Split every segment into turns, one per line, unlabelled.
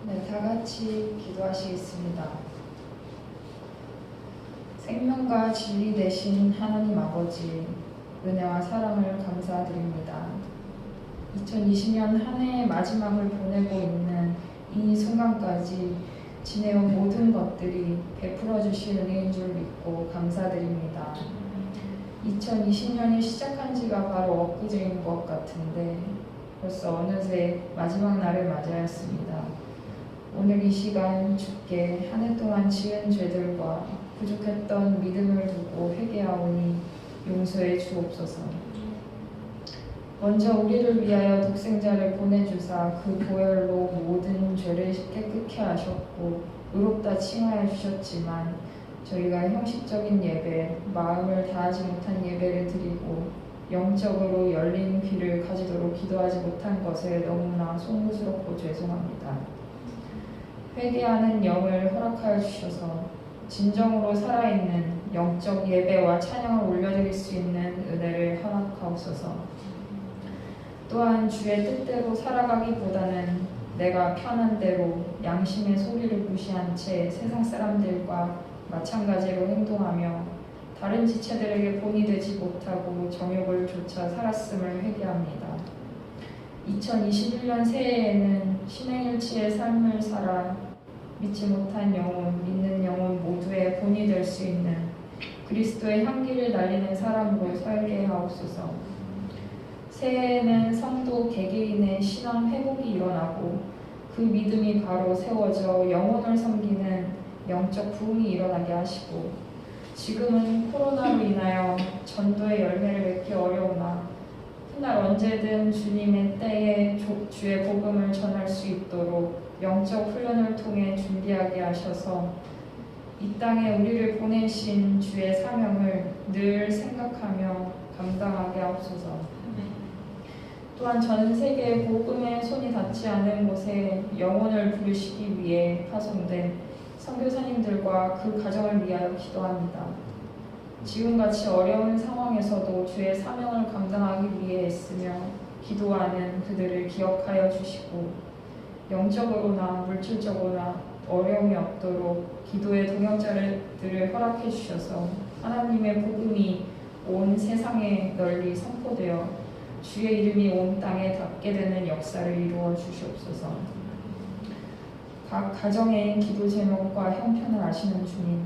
네, 다 같이 기도하시겠습니다. 생명과 진리 되신 하나님 아버지, 은혜와 사랑을 감사드립니다. 2020년 한 해의 마지막을 보내고 있는 이 순간까지 지내온 모든 것들이 베풀어 주신 은혜인 줄 믿고 감사드립니다. 2020년이 시작한 지가 바로 엊그제인 것 같은데 벌써 어느새 마지막 날을 맞이하였습니다. 오늘 이 시간 주께 한 해 동안 지은 죄들과 부족했던 믿음을 두고 회개하오니 용서해 주옵소서. 먼저 우리를 위하여 독생자를 보내주사 그 보혈로 모든 죄를 깨끗게 하셨고 의롭다 칭하여 주셨지만 저희가 형식적인 예배, 마음을 다하지 못한 예배를 드리고 영적으로 열린 귀를 가지도록 기도하지 못한 것에 너무나 송구스럽고 죄송합니다. 회개하는 영을 허락하여 주셔서 진정으로 살아있는 영적 예배와 찬양을 올려드릴 수 있는 은혜를 허락하옵소서. 또한 주의 뜻대로 살아가기보다는 내가 편한 대로 양심의 소리를 무시한 채 세상 사람들과 마찬가지로 행동하며 다른 지체들에게 본이 되지 못하고 정욕을 좇아 살았음을 회개합니다. 2021년 새해에는 신행일치의 삶을 살아 믿지 못한 영혼, 믿는 영혼 모두의 본이 될 수 있는 그리스도의 향기를 날리는 사람으로 살게 하옵소서. 새해에는 성도 개개인의 신앙 회복이 일어나고 그 믿음이 바로 세워져 영혼을 섬기는 영적 부흥이 일어나게 하시고, 지금은 코로나로 인하여 전도의 열매를 맺기 어려우나 훗날 언제든 주님의 때에 주의 복음을 전할 수 있도록 영적 훈련을 통해 준비하게 하셔서 이 땅에 우리를 보내신 주의 사명을 늘 생각하며 감당하게 하옵소서. 또한 전 세계 복음의 손이 닿지 않은 곳에 영혼을 부르시기 위해 파송된 선교사님들과 그 가정을 위하여 기도합니다. 지금같이 어려운 상황에서도 주의 사명을 감당하기 위해 애쓰며 기도하는 그들을 기억하여 주시고 영적으로나 물질적으로나 어려움이 없도록 기도의 동역자들을 허락해 주셔서 하나님의 복음이 온 세상에 널리 선포되어 주의 이름이 온 땅에 닿게 되는 역사를 이루어 주시옵소서. 각 가정의 기도 제목과 형편을 아시는 주님,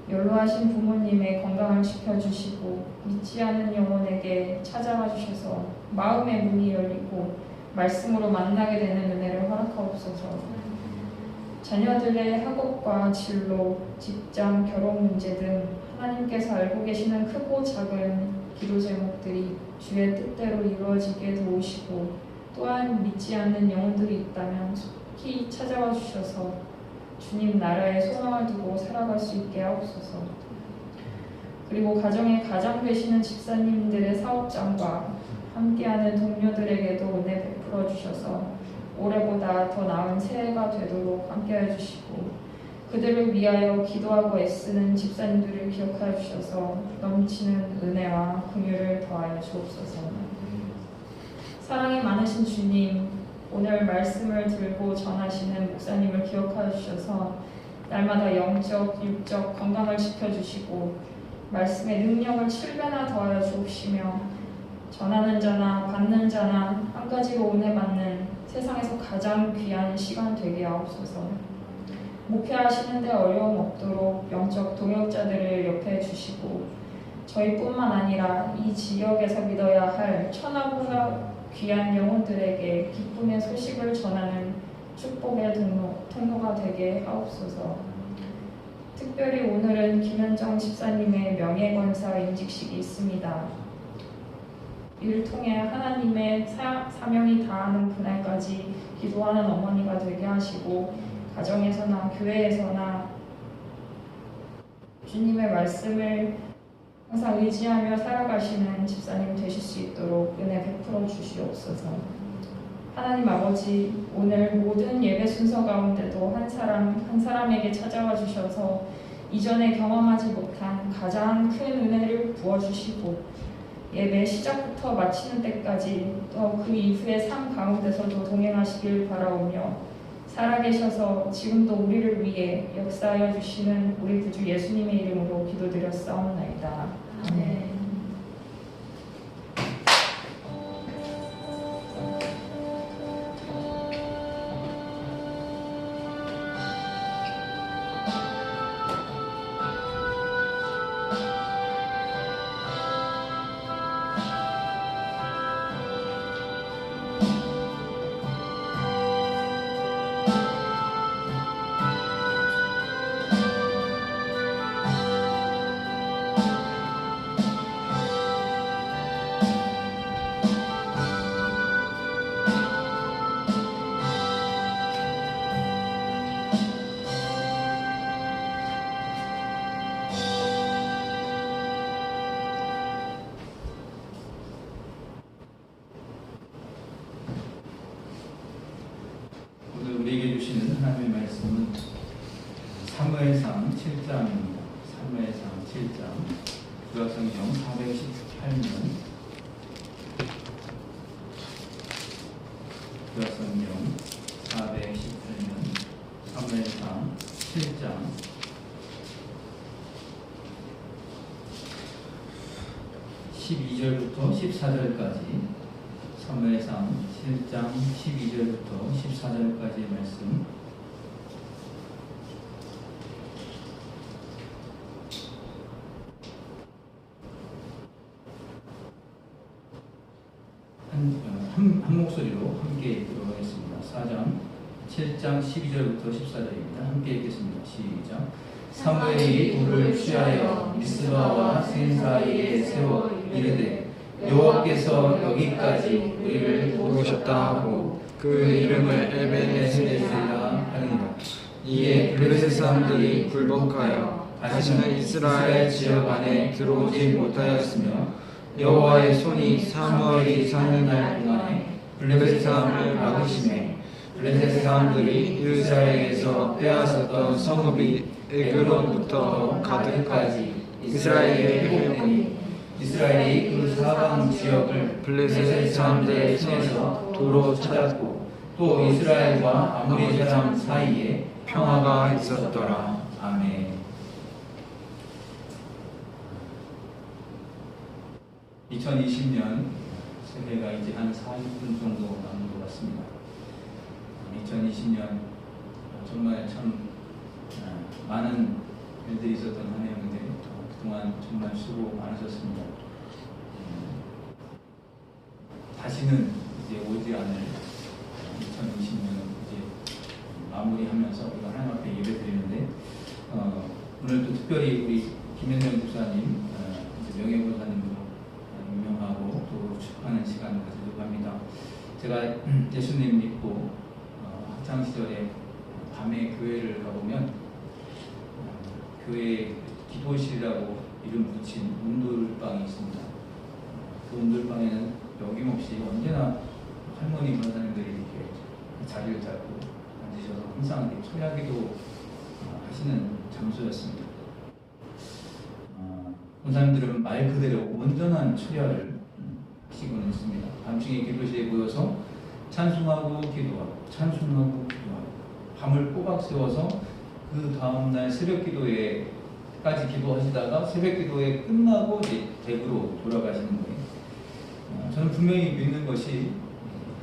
연로하신 부모님의 건강을 지켜주시고 믿지 않는 영혼에게 찾아와 주셔서 마음의 문이 열리고 말씀으로 만나게 되는 은혜를 허락하옵소서. 자녀들의 학업과 진로, 직장, 결혼 문제 등 하나님께서 알고 계시는 크고 작은 기도 제목들이 주의 뜻대로 이루어지게 도우시고, 또한 믿지 않는 영혼들이 있다면 속히 찾아와 주셔서 주님 나라에 소망을 두고 살아갈 수 있게 하옵소서. 그리고 가정의 가장 되시는 집사님들의 사업장과 함께하는 동료들에게도 은혜 베풀어 주셔서 올해보다 더 나은 새해가 되도록 함께해 주시고, 그들을 위하여 기도하고 애쓰는 집사님들을 기억하여 주셔서 넘치는 은혜와 긍휼을 더하여 주옵소서. 사랑이 많으신 주님, 오늘 말씀을 들고 전하시는 목사님을 기억하여 주셔서 날마다 영적, 육적 건강을 지켜주시고 말씀의 능력을 7배나 더하여 주옵시며 전하는 자나 받는 자나 한 가지로 은혜 받는 세상에서 가장 귀한 시간 되게 하옵소서. 목회하시는데 어려움 없도록 영적 동역자들을 옆에 주시고 저희뿐만 아니라 이 지역에서 믿어야 할 천하보다 귀한 영혼들에게 기쁨의 소식을 전하는 축복의 통로가 되게 하옵소서. 특별히 오늘은 김현정 집사님의 명예권사 임직식이 있습니다. 이를 통해 하나님의 사명이 다하는 그날까지 기도하는 어머니가 되게 하시고 가정에서나 교회에서나 주님의 말씀을 항상 의지하며 살아가시는 집사님 되실 수 있도록 은혜 베풀어 주시옵소서. 하나님 아버지, 오늘 모든 예배 순서 가운데도 한 사람 한 사람에게 찾아와 주셔서 이전에 경험하지 못한 가장 큰 은혜를 부어주시고 예배 시작부터 마치는 때까지 또 그 이후의 삶 가운데서도 동행하시길 바라오며 살아계셔서 지금도 우리를 위해 역사하여 주시는 우리 구주 예수님의 이름으로 기도드렸사옵나이다. 아멘.
우리에게 주시는 하나님의 말씀은 사무엘상 7장입니다. 사무엘상 7장 구약성경 418면 구약성경 418면 사무엘상 7장 12절부터 14절까지 사무엘상 7장 12절부터 14절까지의 말씀 한 목소리로 함께 읽도록 하겠습니다. 4장 7장 12절부터 14절입니다. 함께 읽겠습니다. 시작. 사무엘이 돌을 취하여 미스바와 센 사이에 세워 이르되 여호와께서 여기까지 우리를 도우셨다 하고 그 이름을 에벤에셀이라 하니라. 이에 블레셋 사람들이 굴복하여 다시는 이스라엘 지역 안에 들어오지 못하였으며 여호와의 손이 사무엘이 사는 날 동안에 블레셋 사람을 막으시매 블레셋 사람들이 이스라엘에서 빼앗았던 성읍이 에그론부터 가드까지 이스라엘의 회복하니 이스라엘이 그 사방 지역을 블레셋 사람들의 손에서 도로 찾았고 또 이스라엘과 아모리 사람 사이에 평화가 있었더라. 아멘. 2020년 새해가 이제 한 40분 정도 남은 것 같습니다. 2020년 정말 참 많은 일들이 있었던 한 해였는데 그동안 정말 수고 많으셨습니다. 다시는 이제 오지 않을 2020년을 이제 마무리하면서 이거 하나님 앞에 예배드리는데 오늘도 특별히 우리 김현정 목사님 명예보사님으로 유명하고 또 축하하는 시간을 가지려고 합니다. 제가 예수님 믿고 학창 시절에 밤에 교회를 가보면 교회 기도실이라고 이름 붙인 온돌방이 있습니다. 그 온돌방에는 여김없이 언제나 할머니 권사님들이 이렇게 자리를 잡고 앉으셔서 항상 이렇게 철야기도 하시는 장소였습니다. 권사님들은 말 그대로 온전한 철야를 하시곤 했습니다. 밤중에 기도실에 모여서 찬송하고 기도하고 찬송하고 기도하고 밤을 꼬박 세워서 그 다음날 새벽 기도회까지 기도하시다가 새벽 기도회 끝나고 이제 댁으로 돌아가시는 거예요. 저는 분명히 믿는 것이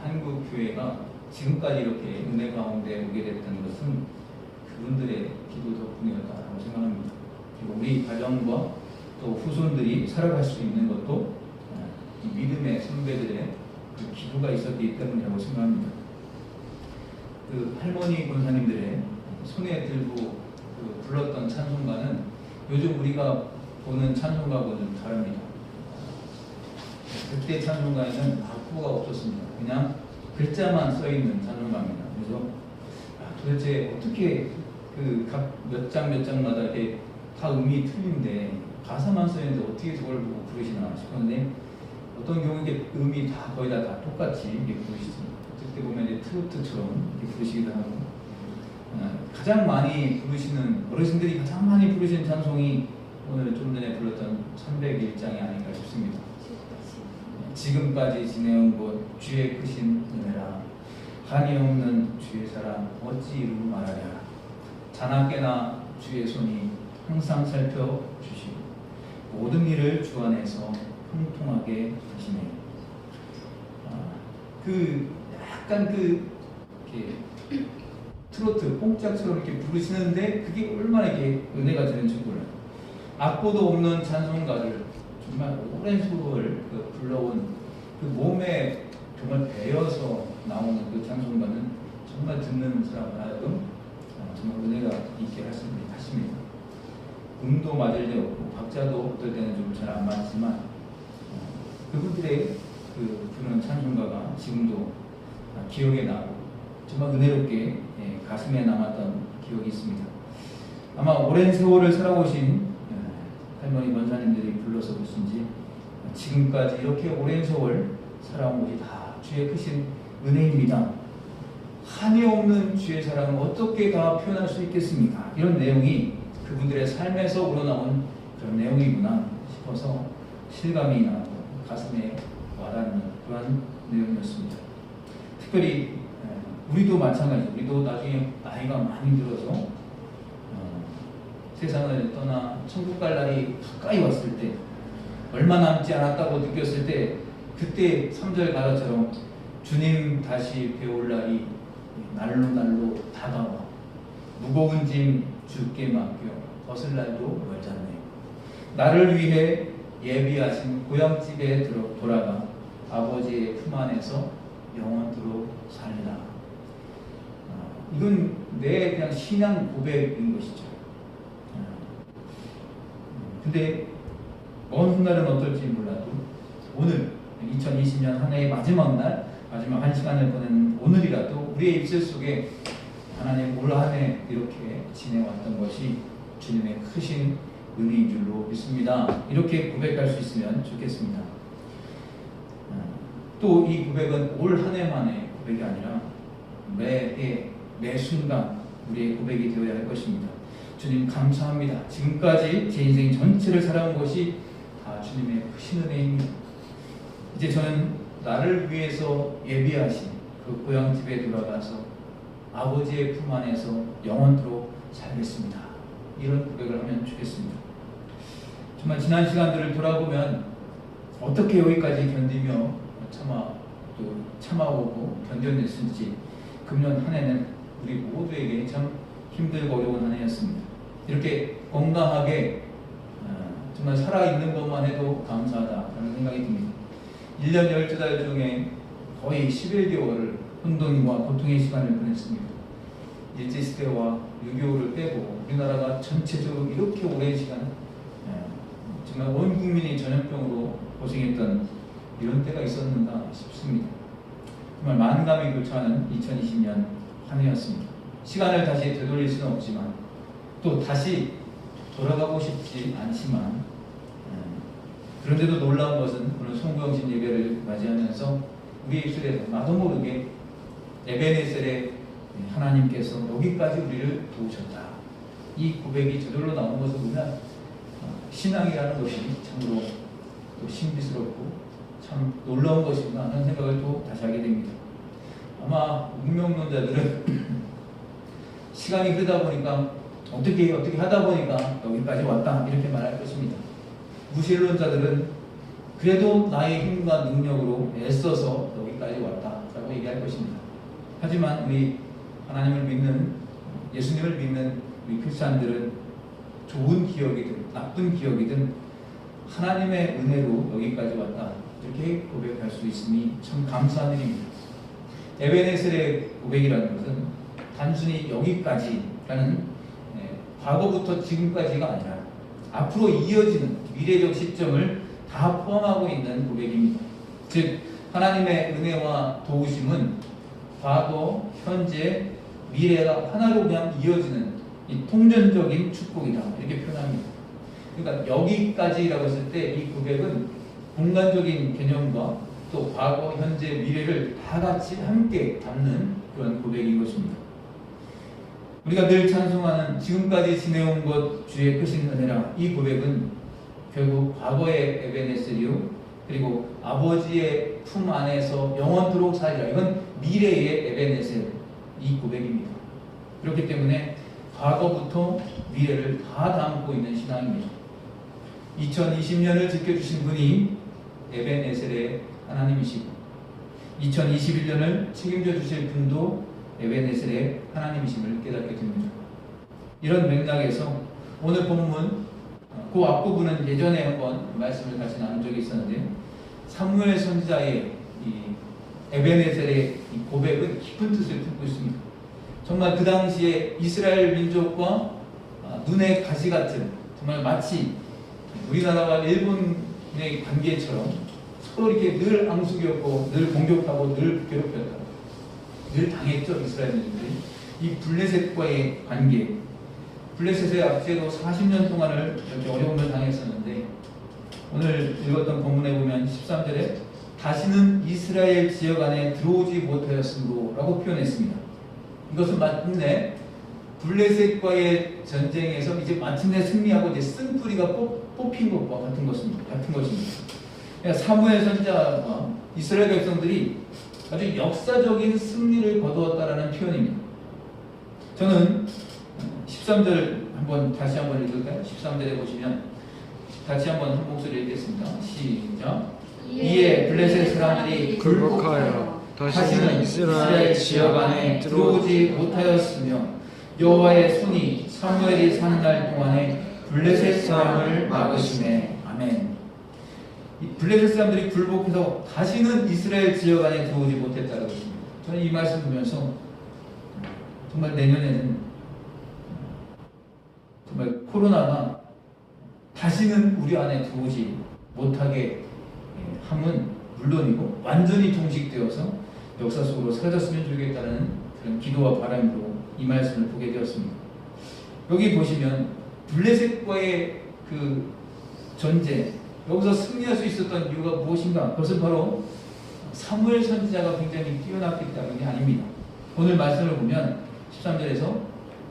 한국 교회가 지금까지 이렇게 은혜 가운데 오게 됐다는 것은 그분들의 기도 덕분이었다고 생각합니다. 그리고 우리 가정과 또 후손들이 살아갈 수 있는 것도 이 믿음의 선배들의 그 기도가 있었기 때문이라고 생각합니다. 그 할머니 권사님들의 손에 들고 그 불렀던 찬송가는 요즘 우리가 보는 찬송가와는 다릅니다. 그때 찬송가에는 악보가 없었습니다. 그냥 글자만 써있는 찬송가입니다. 그래서 도대체 어떻게 그 각 몇 장 몇 장마다 이렇게 다 음이 틀린데 가사만 써있는데 어떻게 저걸 보고 부르시나 싶었는데 어떤 경우에 음이 다 거의 다 똑같이 이렇게 부르시죠. 그때 보면 이제 트로트처럼 이렇게 부르시기도 하고 가장 많이 부르시는 어르신들이 가장 많이 부르시는 찬송이 오늘 좀 전에 불렀던 301장이 아닐까 싶습니다. 지금까지 지내온 곳 주의 크신 은혜라 한이 없는 주의 사랑 어찌 이루 말하랴. 자나깨나 주의 손이 항상 살펴주시고 모든 일을 주 안에서 형통하게 하시네. 약간 이렇게 트로트 뽕짝처럼 이렇게 부르시는데 그게 얼마나 이게 은혜가 되는지 몰라요. 악보도 없는 찬송가를 정말 오랜 세월 불러온 그 몸에 정말 배어서 나오는 그 찬송가는 정말 듣는 사람 하여금 정말 은혜가 있게 하십니다. 음도 맞을 리 없고 박자도 어떨 때는 좀 잘 안 맞지만 그분들의 그 부르는 찬송가가 지금도 기억에 나고 정말 은혜롭게 가슴에 남았던 기억이 있습니다. 아마 오랜 세월을 살아오신 할머니 권사님들이 불러서 그러신지 지금까지 이렇게 오랜 세월 살아온 것이 다 주의 크신 은혜입니다. 한이 없는 주의 사랑을 어떻게 다 표현할 수 있겠습니까? 이런 내용이 그분들의 삶에서 우러나온 그런 내용이구나 싶어서 실감이 나고 가슴에 와닿는 그런 내용이었습니다. 특별히 우리도 마찬가지죠. 우리도 나중에 나이가 많이 들어서 세상을 떠나 천국 갈 날이 가까이 왔을 때 얼마 남지 않았다고 느꼈을 때 그때 3절 가사처럼 주님 다시 배울 날이 날로 다가와 무거운 짐 주께 맡겨 벗을 날도 멀잖네. 나를 위해 예비하신 고향집에 돌아가 아버지의 품 안에서 영원토록 살리라. 이건 내 그냥 신앙 고백인 것이죠. 근데 먼 훗날은 어떨지 몰라도 오늘 2020년 한 해의 마지막 날, 마지막 한 시간을 보내는 오늘이라도 우리의 입술 속에 하나님 올 한 해 이렇게 지내왔던 것이 주님의 크신 은혜인 줄로 믿습니다. 이렇게 고백할 수 있으면 좋겠습니다. 또 이 고백은 올 한 해만의 고백이 아니라 매해, 매 순간 우리의 고백이 되어야 할 것입니다. 주님 감사합니다. 지금까지 제 인생 전체를 살아온 것이 다 주님의 크신 은혜입니다. 이제 저는 나를 위해서 예비하신 그 고향집에 돌아가서 아버지의 품 안에서 영원토록 살겠습니다. 이런 고백을 하면 좋겠습니다. 정말 지난 시간들을 돌아보면 어떻게 여기까지 견디며 참아오고 견뎌냈는지 금년 한 해는 우리 모두에게 참 힘들고 어려운 한 해였습니다. 이렇게 건강하게 정말 살아있는 것만 해도 감사하다라는 생각이 듭니다. 1년 12달 중에 거의 11개월을 혼돈과 고통의 시간을 보냈습니다. 일제시대와 6.25를 빼고 우리나라가 전체적으로 이렇게 오랜 시간 정말 온 국민이 전염병으로 고생했던 이런 때가 있었는가 싶습니다. 정말 만감이 교차하는 2020년 한 해였습니다. 시간을 다시 되돌릴 수는 없지만 또 다시 돌아가고 싶지 않지만 그런데도 놀라운 것은 오늘 송구영신 예배를 맞이하면서 우리의 입술에서 나도 모르게 에베네셀의 하나님께서 여기까지 우리를 도우셨다. 이 고백이 저절로 나온 것을 보면 신앙이라는 것이 참으로 또 신비스럽고 참 놀라운 것이구나 하는 생각을 또 다시 하게 됩니다. 아마 운명론자들은 시간이 흐르다 보니까 어떻게 하다 보니까 여기까지 왔다 이렇게 말할 것입니다. 무신론자들은 그래도 나의 힘과 능력으로 애써서 여기까지 왔다라고 얘기할 것입니다. 하지만 우리 하나님을 믿는 예수님을 믿는 우리 크리스찬들은 좋은 기억이든 나쁜 기억이든 하나님의 은혜로 여기까지 왔다 이렇게 고백할 수 있으니 참 감사한 일입니다. 에베네셀의 고백이라는 것은 단순히 여기까지라는 과거부터 지금까지가 아니라 앞으로 이어지는 미래적 시점을 다 포함하고 있는 고백입니다. 즉 하나님의 은혜와 도우심은 과거, 현재, 미래가 하나로 그냥 이어지는 이 통전적인 축복이다 이렇게 표현합니다. 그러니까 여기까지라고 했을 때 이 고백은 공간적인 개념과 또 과거, 현재, 미래를 다 같이 함께 담는 그런 고백인 것입니다. 우리가 늘 찬송하는 지금까지 지내온 것 주의 크신 은혜라 이 고백은 결국 과거의 에베네셀이요 그리고 아버지의 품 안에서 영원토록 살리라 이건 미래의 에베네셀 이 고백입니다. 그렇기 때문에 과거부터 미래를 다 담고 있는 신앙입니다. 2020년을 지켜주신 분이 에벤에셀의 하나님이시고 2021년을 책임져 주실 분도 에벤에셀의 하나님이심을 깨닫게 됩니다. 이런 맥락에서 오늘 본문 그 앞부분은 예전에 한번 말씀을 같이 나눈 적이 있었는데 사무엘 선지자의 이 에벤에셀의 이 고백은 깊은 뜻을 품고 있습니다. 정말 그 당시에 이스라엘 민족과 눈의 가시 같은, 정말 마치 우리나라와 일본의 관계처럼 서로 이렇게 늘 앙숙이었고 늘 공격하고 늘 괴롭혔다. 늘 당했죠, 이스라엘 민족들이. 이 블레셋과의 관계, 블레셋의 앞뒤로 40년 동안을 이렇게 어려움을 당했었는데 오늘 읽었던 본문에 보면 13절에 다시는 이스라엘 지역 안에 들어오지 못하였으므로 라고 표현했습니다. 이것은 마침내 블레셋과의 전쟁에서 이제 마침내 승리하고 이제 쓴뿌리가 뽑힌 것과 같은 것입니다. 그러니까 사무엘 선지자와 이스라엘 백성들이 아주 역사적인 승리를 거두었다라는 표현입니다. 저는 13절 다시 한번 읽을까요? 13절에 보시면 다시 한번 한 목소리 읽겠습니다. 시작. 이에 블레셋 사람들이
굴복하여
다시는 이스라엘 지역 안에 들어오지 못하였으며 여호와의 손이 사무엘이 사는 날 동안에 블레셋 사람을 막으시네. 아멘. 이 블레셋 사람들이 굴복해서 다시는 이스라엘 지역 안에 들어오지 못했다고 했습니다. 저는 이 말씀 보면서 정말 내년에는 정말 코로나가 다시는 우리 안에 들어오지 못하게 함은 물론이고 완전히 종식되어서 역사 속으로 사라졌으면 좋겠다는 그런 기도와 바람으로 이 말씀을 보게 되었습니다. 여기 보시면 블레셋과의 그 전쟁, 여기서 승리할 수 있었던 이유가 무엇인가? 그것은 바로 사무엘 선지자가 굉장히 뛰어났기 때문이 아닙니다. 오늘 말씀을 보면 13절에서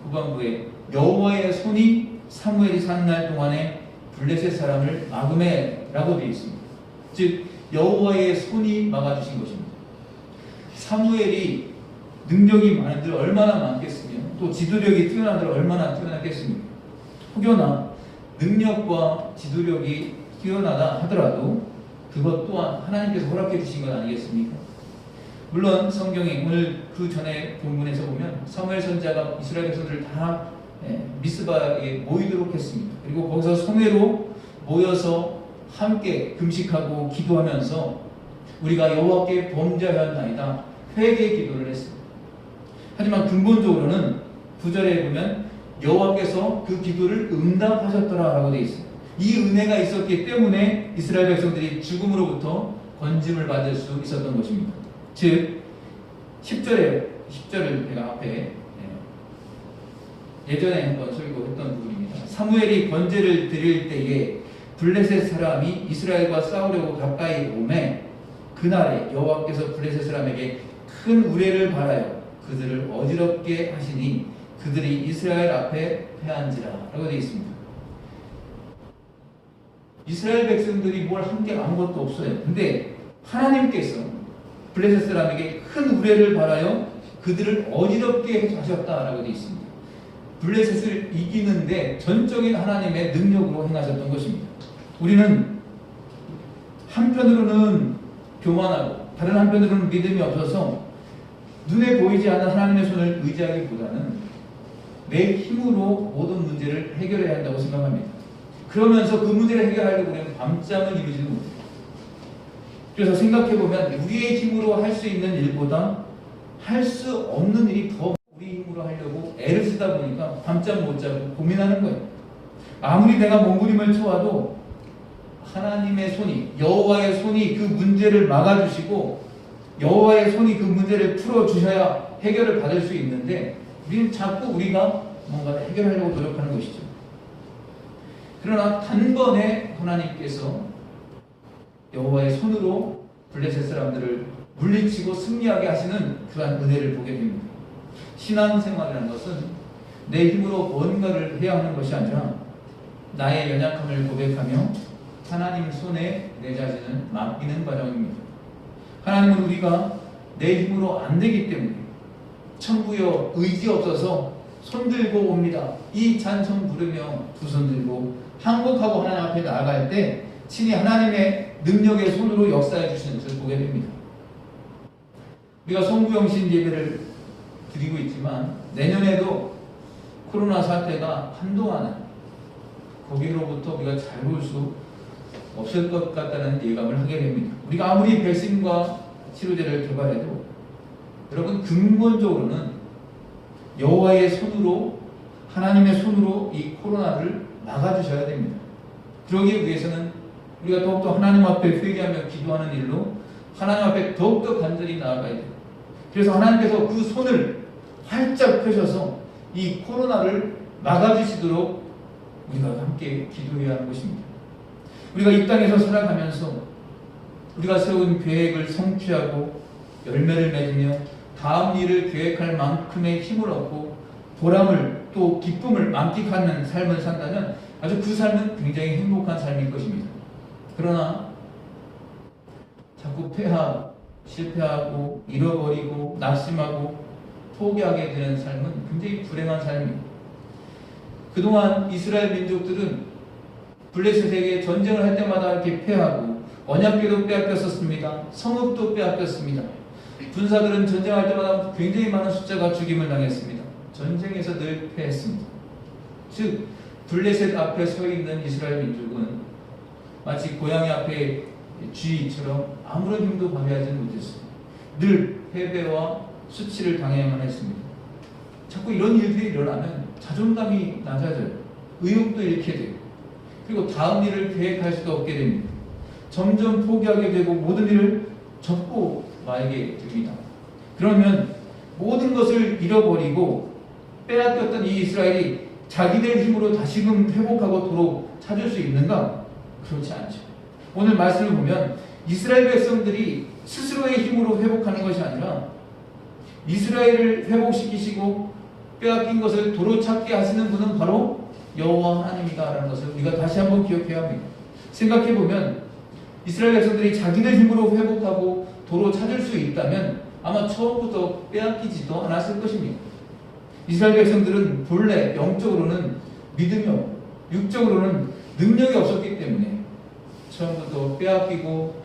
후반부에 여호와의 손이 사무엘이 사는 날 동안에 블레셋 사람을 막음해라고 되어 있습니다. 즉 여호와의 손이 막아주신 것입니다. 사무엘이 능력이 많은들 얼마나 많겠으며 또 지도력이 뛰어난들 얼마나 뛰어나겠습니까? 혹여나 능력과 지도력이 뛰어나다 하더라도 그것 또한 하나님께서 허락해 주신 것 아니겠습니까? 물론 성경이 오늘 그 전에 본문에서 보면 사무엘 선지자가 이스라엘 백성들을 다 미스바에 모이도록 했습니다. 그리고 거기서 성회로 모여서 함께 금식하고 기도하면서 우리가 여호와께 범죄하였나이다 회개 기도를 했습니다. 하지만 근본적으로는 9절에 보면 여호와께서 그 기도를 응답하셨더라라고 되어 있습니다. 이 은혜가 있었기 때문에 이스라엘 백성들이 죽음으로부터 건짐을 받을 수 있었던 것입니다. 즉 10절을 제가 앞에 예전에 한번 설교했던 부분입니다. 사무엘이 번제를 드릴 때에 블레셋 사람이 이스라엘과 싸우려고 가까이 오매 그날에 여호와께서 블레셋 사람에게 큰 우레를 바라여 그들을 어지럽게 하시니 그들이 이스라엘 앞에 패한지라 라고 되어 있습니다. 이스라엘 백성들이 뭘 한 게 아무것도 없어요. 근데 하나님께서 블레셋 사람에게 큰 우레를 바라여 그들을 어지럽게 하셨다라고 되어 있습니다. 블레셋을 이기는데 전적인 하나님의 능력으로 행하셨던 것입니다. 우리는 한편으로는 교만하고 다른 한편으로는 믿음이 없어서 눈에 보이지 않는 하나님의 손을 의지하기보다는 내 힘으로 모든 문제를 해결해야 한다고 생각합니다. 그러면서 그 문제를 해결하려고 하면 밤잠을 이루지는 못해요. 그래서 생각해보면 우리의 힘으로 할 수 있는 일보다 할 수 없는 일이 더 우리 힘으로 하려고 애를 쓰다 보니까 밤잠 못 자고 고민하는 거예요. 아무리 내가 몸부림을 쳐와도 하나님의 손이, 여호와의 손이 그 문제를 막아주시고 여호와의 손이 그 문제를 풀어주셔야 해결을 받을 수 있는데 우리는 자꾸 우리가 뭔가 해결하려고 노력하는 것이죠. 그러나 단번에 하나님께서 여호와의 손으로 블레셋 사람들을 물리치고 승리하게 하시는 그러한 은혜를 보게 됩니다. 신앙생활이라는 것은 내 힘으로 뭔가를 해야 하는 것이 아니라 나의 연약함을 고백하며 하나님 손에 내 자신을 맡기는 과정입니다. 하나님은 우리가 내 힘으로 안 되기 때문에 천부여 의지 없어서 손 들고 옵니다. 이 찬송 부르며 두 손 들고 항복하고 하나님 앞에 나아갈 때 친히 하나님의 능력의 손으로 역사해 주시는 것을 보게 됩니다. 우리가 송구영신 예배를 드리고 있지만 내년에도 코로나 사태가 한동안은 거기로부터 우리가 잘 볼 수 없을 것 같다는 예감을 하게 됩니다. 우리가 아무리 백신과 치료제를 개발해도 여러분 근본적으로는 여호와의 손으로 하나님의 손으로 이 코로나를 막아주셔야 됩니다. 그러기 위해서는 우리가 더욱더 하나님 앞에 회개하며 기도하는 일로 하나님 앞에 더욱더 간절히 나아가야 돼요. 그래서 하나님께서 그 손을 활짝 펴셔서 이 코로나를 막아주시도록 우리가 함께 기도해야 하는 것입니다. 우리가 이 땅에서 살아가면서 우리가 세운 계획을 성취하고 열매를 맺으며 다음 일을 계획할 만큼의 힘을 얻고 보람을 또 기쁨을 만끽하는 삶을 산다면 아주 그 삶은 굉장히 행복한 삶일 것입니다. 그러나 자꾸 패하고 실패하고 잃어버리고 낙심하고 포기하게 되는 삶은 굉장히 불행한 삶입니다. 그동안 이스라엘 민족들은 블레셋에게 전쟁을 할 때마다 이렇게 패하고 언약궤도 빼앗겼었습니다. 성읍도 빼앗겼습니다. 군사들은 전쟁할 때마다 굉장히 많은 숫자가 죽임을 당했습니다. 전쟁에서 늘 패했습니다. 즉 블레셋 앞에 서 있는 이스라엘 민족은 마치 고양이 앞에 쥐처럼 아무런 힘도 발휘하지 못했습니다. 늘 패배와 수치를 당해야만 했습니다. 자꾸 이런 일들이 일어나면 자존감이 낮아져요. 의욕도 잃게 돼요. 그리고 다음 일을 계획할 수도 없게 됩니다. 점점 포기하게 되고 모든 일을 접고 말게 됩니다. 그러면 모든 것을 잃어버리고 빼앗겼던 이 이스라엘이 자기들 힘으로 다시금 회복하고 도로 찾을 수 있는가? 그렇지 않죠. 오늘 말씀을 보면 이스라엘 백성들이 스스로의 힘으로 회복하는 것이 아니라 이스라엘을 회복시키시고 빼앗긴 것을 도로 찾게 하시는 분은 바로 여호와 하나님이다라는 것을 우리가 다시 한번 기억해야 합니다. 생각해보면 이스라엘 백성들이 자기들 힘으로 회복하고 도로 찾을 수 있다면 아마 처음부터 빼앗기지도 않았을 것입니다. 이스라엘 백성들은 본래 영적으로는 믿으며 육적으로는 능력이 없었기 때문에 처음부터 빼앗기고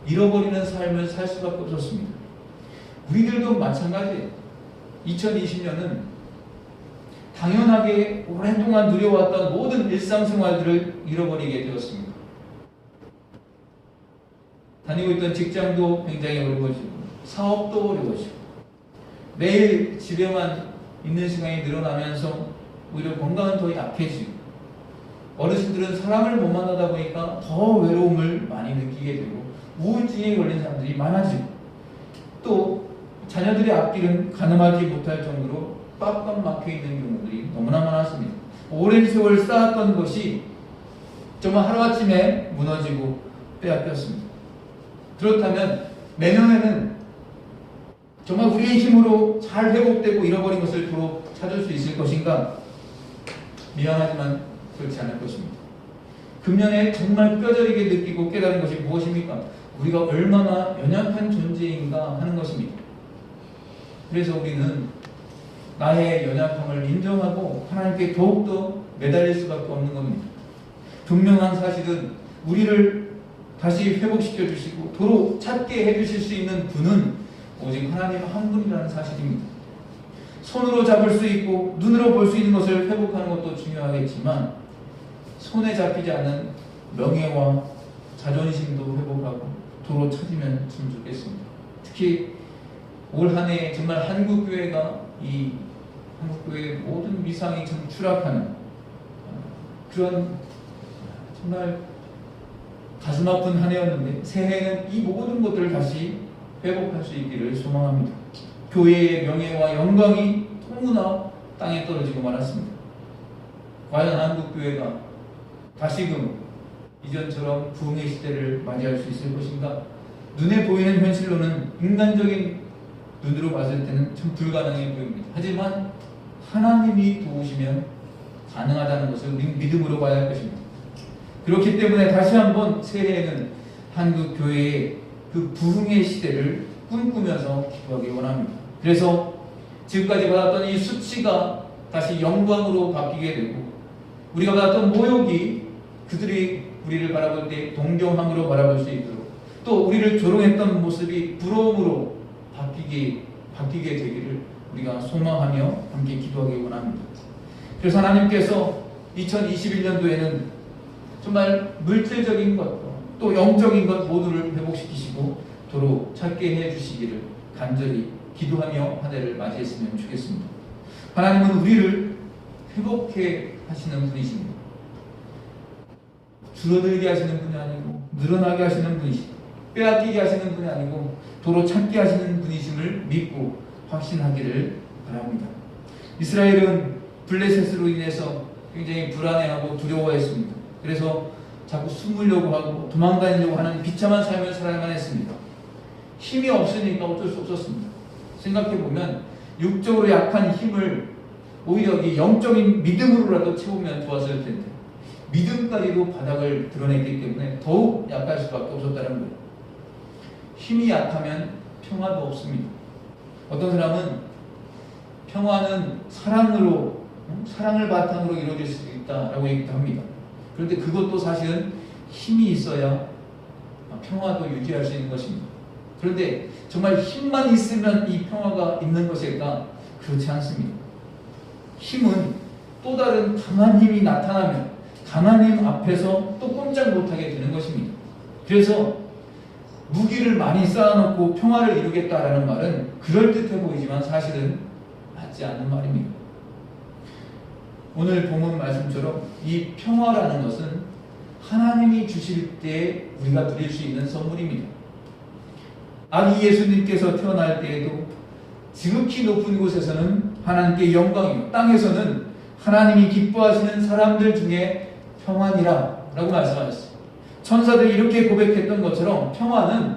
잃어버리는 삶을 살 수밖에 없었습니다. 우리들도 마찬가지예요. 2020년은 당연하게 오랫동안 누려왔던 모든 일상생활들을 잃어버리게 되었습니다. 다니고 있던 직장도 굉장히 어려워지고 사업도 어려워지고 매일 집에만 있는 시간이 늘어나면서 오히려 건강은 더 약해지고 어르신들은 사람을 못 만나다 보니까 더 외로움을 많이 느끼게 되고 우울증에 걸린 사람들이 많아지고 또 자녀들의 앞길은 가늠하지 못할 정도로 빡빡 막혀있는 경우들이 너무나 많았습니다. 오랜 세월 쌓았던 것이 정말 하루아침에 무너지고 빼앗겼습니다. 그렇다면 내년에는 정말 우리의 힘으로 잘 회복되고 잃어버린 것을 도로 찾을 수 있을 것인가? 미안하지만 그렇지 않을 것입니다. 금년에 정말 뼈저리게 느끼고 깨달은 것이 무엇입니까? 우리가 얼마나 연약한 존재인가 하는 것입니다. 그래서 우리는 나의 연약함을 인정하고 하나님께 더욱더 매달릴 수밖에 없는 겁니다. 분명한 사실은 우리를 다시 회복시켜 주시고 도로 찾게 해주실 수 있는 분은 오직 하나님 한 분이라는 사실입니다. 손으로 잡을 수 있고 눈으로 볼 수 있는 것을 회복하는 것도 중요하겠지만 손에 잡히지 않는 명예와 자존심도 회복하고 도로 찾으면 참 좋겠습니다. 특히 올 한 해 정말 한국교회가 이 한국교회의 모든 위상이 참 추락하는 그런 정말 가슴 아픈 한 해였는데 새해에는 이 모든 것들을 다시 회복할 수 있기를 소망합니다. 교회의 명예와 영광이 너무나 땅에 떨어지고 말았습니다. 과연 한국교회가 다시금 이전처럼 부흥의 시대를 맞이할 수 있을 것인가? 눈에 보이는 현실로는 인간적인 눈으로 봤을 때는 참 불가능해 보입니다. 하지만 하나님이 도우시면 가능하다는 것을 믿음으로 봐야 할 것입니다. 그렇기 때문에 다시 한번 새해에는 한국 교회의 그 부흥의 시대를 꿈꾸면서 기도하기 원합니다. 그래서 지금까지 받았던 이 수치가 다시 영광으로 바뀌게 되고, 우리가 받았던 모욕이 그들이 우리를 바라볼 때 동경함으로 바라볼 수 있도록, 또 우리를 조롱했던 모습이 부러움으로 바뀌게 되기를 우리가 소망하며 함께 기도하기 원합니다. 그래서 하나님께서 2021년도에는 정말 물질적인 것, 또 영적인 것 모두를 회복시키시고 도로 찾게 해주시기를 간절히 기도하며 한 해를 맞이했으면 좋겠습니다. 하나님은 우리를 회복해 하시는 분이십니다. 줄어들게 하시는 분이 아니고 늘어나게 하시는 분이시고 빼앗기게 하시는 분이 아니고 도로 찾게 하시는 분이심을 믿고 확신하기를 바랍니다. 이스라엘은 블레셋으로 인해서 굉장히 불안해하고 두려워했습니다. 그래서 자꾸 숨으려고 하고 도망다니려고 하는 비참한 삶을 살아야만 했습니다. 힘이 없으니까 어쩔 수 없었습니다. 생각해보면 육적으로 약한 힘을 오히려 이 영적인 믿음으로라도 채우면 좋았을 텐데 믿음까지도 바닥을 드러냈기 때문에 더욱 약할 수밖에 없었다는 거예요. 힘이 약하면 평화도 없습니다. 어떤 사람은 평화는 사랑을 바탕으로 이루어질 수 있다라고 얘기도 합니다. 그런데 그것도 사실은 힘이 있어야 평화도 유지할 수 있는 것입니다. 그런데 정말 힘만 있으면 이 평화가 있는 것일까? 그렇지 않습니다. 힘은 또 다른 강한 힘이 나타나면 강한 힘 앞에서 또 꼼짝 못하게 되는 것입니다. 그래서 무기를 많이 쌓아놓고 평화를 이루겠다라는 말은 그럴듯해 보이지만 사실은 맞지 않는 말입니다. 오늘 본문 말씀처럼 이 평화라는 것은 하나님이 주실 때 우리가 누릴 수 있는 선물입니다. 아기 예수님께서 태어날 때에도 지극히 높은 곳에서는 하나님께 영광이요, 땅에서는 하나님이 기뻐하시는 사람들 중에 평안이라 라고 말씀하셨어요. 천사들이 이렇게 고백했던 것처럼 평화는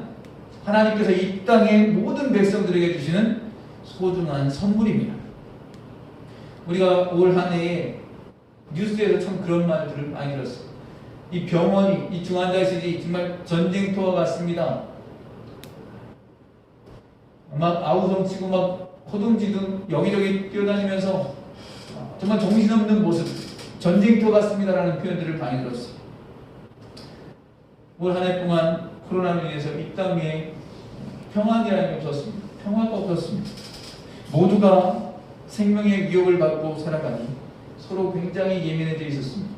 하나님께서 이 땅의 모든 백성들에게 주시는 소중한 선물입니다. 우리가 올 한 해에 뉴스에서 참 그런 말들을 많이 들었어요. 이 병원이, 이 중환자실이 정말 전쟁터와 같습니다. 막 아우성치고 막 허둥지둥 여기저기 뛰어다니면서 정말 정신없는 모습, 전쟁터 같습니다라는 표현들을 많이 들었어요. 올 한 해 동안 코로나로 인해서 이 땅에 평안이라는 게 없었습니다. 평화가 없었습니다. 모두가 생명의 위협을 받고 살아가니 서로 굉장히 예민해져 있었습니다.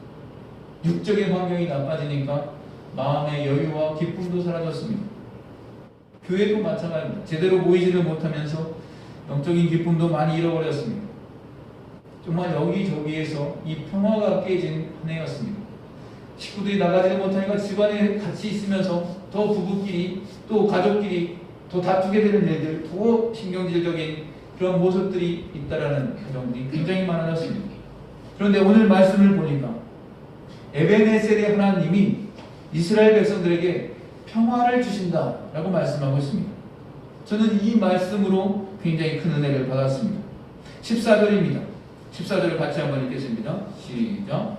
육적인 환경이 나빠지니까 마음의 여유와 기쁨도 사라졌습니다. 교회도 마찬가지입니다. 제대로 모이지를 못하면서 영적인 기쁨도 많이 잃어버렸습니다. 정말 여기저기에서 이 평화가 깨진 한 해였습니다. 식구들이 나가지 못하니까 집안에 같이 있으면서 더 부부끼리 또 가족끼리 더 다투게 되는 일들, 더 신경질적인 그런 모습들이 있다라는 가정들이 굉장히 많아졌습니다. 그런데 오늘 말씀을 보니까 에베네셀의 하나님이 이스라엘 백성들에게 평화를 주신다라고 말씀하고 있습니다. 저는 이 말씀으로 굉장히 큰 은혜를 받았습니다. 14절입니다. 14절을 같이 한번 읽겠습니다. 시작.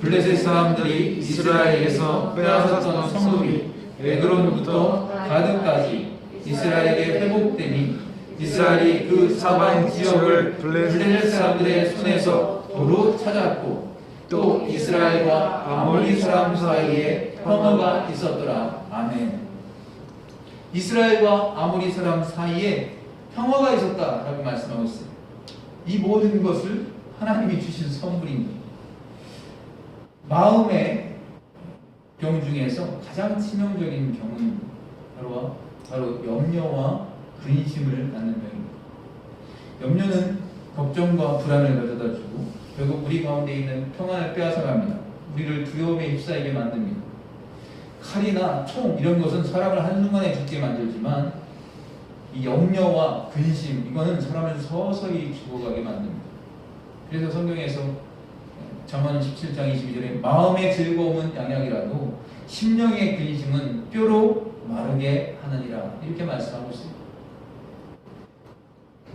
블레셋 사람들이 이스라엘에서 빼앗았던 성읍이 에그론부터 가드까지 이스라엘에 회복되니 이스라엘이 그 사방 지역을 블레셋 사람들의 손에서 도로 찾았고 또 이스라엘과 아모리 사람 사이에 평화가 있었더라. 아멘. 이스라엘과 아모리 사람 사이에 평화가 있었다라고 말씀하고 있어요. 이 모든 것을 하나님이 주신 선물입니다. 마음의 병 중에서 가장 치명적인 병은 바로 염려와 근심을 낳는 병입니다. 염려는 걱정과 불안을 가져다 주고 결국 우리 가운데 있는 평안을 빼앗아갑니다. 우리를 두려움에 휩싸이게 만듭니다. 칼이나 총 이런 것은 사람을 한순간에 죽게 만들지만 이 염려와 근심 이거는 사람을 서서히 죽어가게 만듭니다. 그래서 성경에서 잠언 17장 22절에 마음의 즐거움은 양약이라도 심령의 근심은 뼈로 마르게 하느니라 이렇게 말씀하고 있습니다.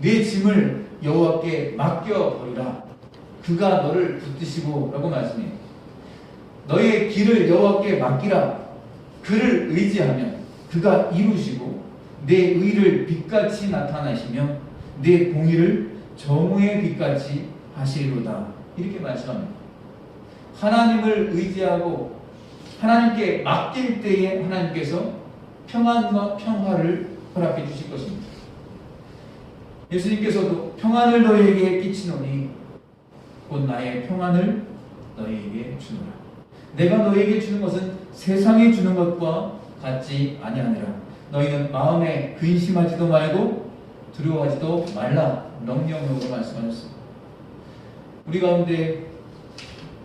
내 짐을 여호와께 맡겨버리라 그가 너를 붙드시고 라고 말씀해요. 너의 길을 여호와께 맡기라 그를 의지하면 그가 이루시고 내 의를 빛같이 나타내시며 내 공의를 정오의 빛같이 하시리로다. 이렇게 말씀합니다. 하나님을 의지하고 하나님께 맡길 때에 하나님께서 평안과 평화를 허락해 주실 것입니다. 예수님께서도 평안을 너희에게 끼치노니 곧 나의 평안을 너희에게 주노라. 내가 너희에게 주는 것은 세상이 주는 것과 같지 아니하니라. 너희는 마음에 근심하지도 말고 두려워하지도 말라. 명령으로 말씀하셨습니다. 우리 가운데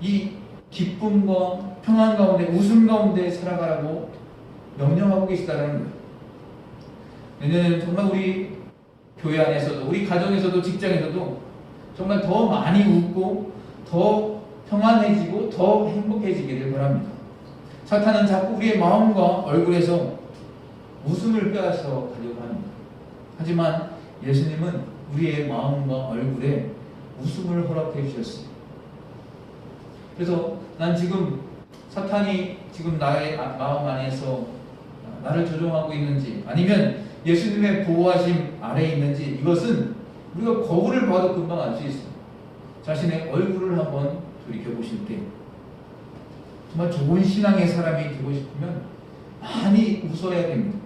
이 기쁨과 평안 가운데 웃음 가운데 살아가라고 명령하고 계시다는 거예요. 내년에는 정말 우리 교회 안에서도 우리 가정에서도 직장에서도 정말 더 많이 웃고 더 평안해지고 더 행복해지기를 바랍니다. 사탄은 자꾸 우리의 마음과 얼굴에서 웃음을 빼앗아 가려고 합니다. 하지만 예수님은 우리의 마음과 얼굴에 웃음을 허락해 주셨어요. 그래서 난 지금 사탄이 지금 나의 마음 안에서 나를 조종하고 있는지 아니면 예수님의 보호하심 아래에 있는지 이것은 우리가 거울을 봐도 금방 알 수 있어요. 자신의 얼굴을 한번 돌이켜보실 때 정말 좋은 신앙의 사람이 되고 싶으면 많이 웃어야 됩니다.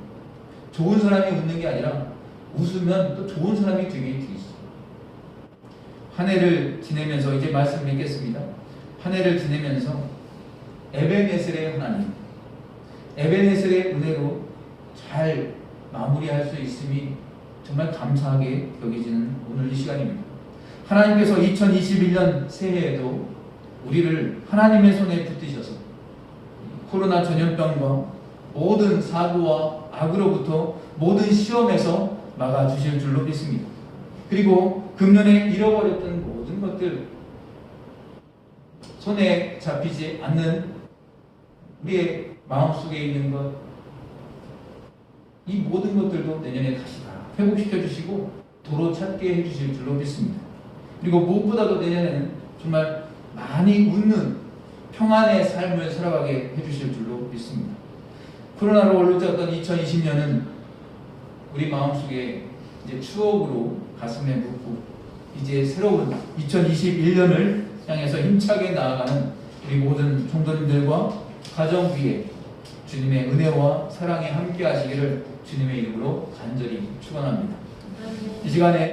좋은 사람이 웃는 게 아니라 웃으면 또 좋은 사람이 되게 있어요. 한 해를 지내면서 이제 말씀 맺겠습니다. 한 해를 지내면서 에벤에셀의 하나님, 에벤에셀의 은혜로 잘 마무리할 수 있음이 정말 감사하게 여겨지는 오늘 이 시간입니다. 하나님께서 2021년 새해에도 우리를 하나님의 손에 붙드셔서 코로나 전염병과 모든 사고와 악으로부터 모든 시험에서 막아주실 줄로 믿습니다. 그리고 금년에 잃어버렸던 모든 것들, 손에 잡히지 않는 우리의 마음속에 있는 것, 이 모든 것들도 내년에 다시 다 회복시켜 주시고 도로 찾게 해주실 줄로 믿습니다. 그리고 무엇보다도 내년에는 정말 많이 웃는 평안의 삶을 살아가게 해주실 줄로 믿습니다. 코로나로 얼룩졌던 2020년은 우리 마음속에 이제 추억으로 가슴에 묻고 이제 새로운 2021년을 향해서 힘차게 나아가는 우리 모든 성도님들과 가정 위에 주님의 은혜와 사랑에 함께 하시기를 주님의 이름으로 간절히 축원합니다. 이 시간에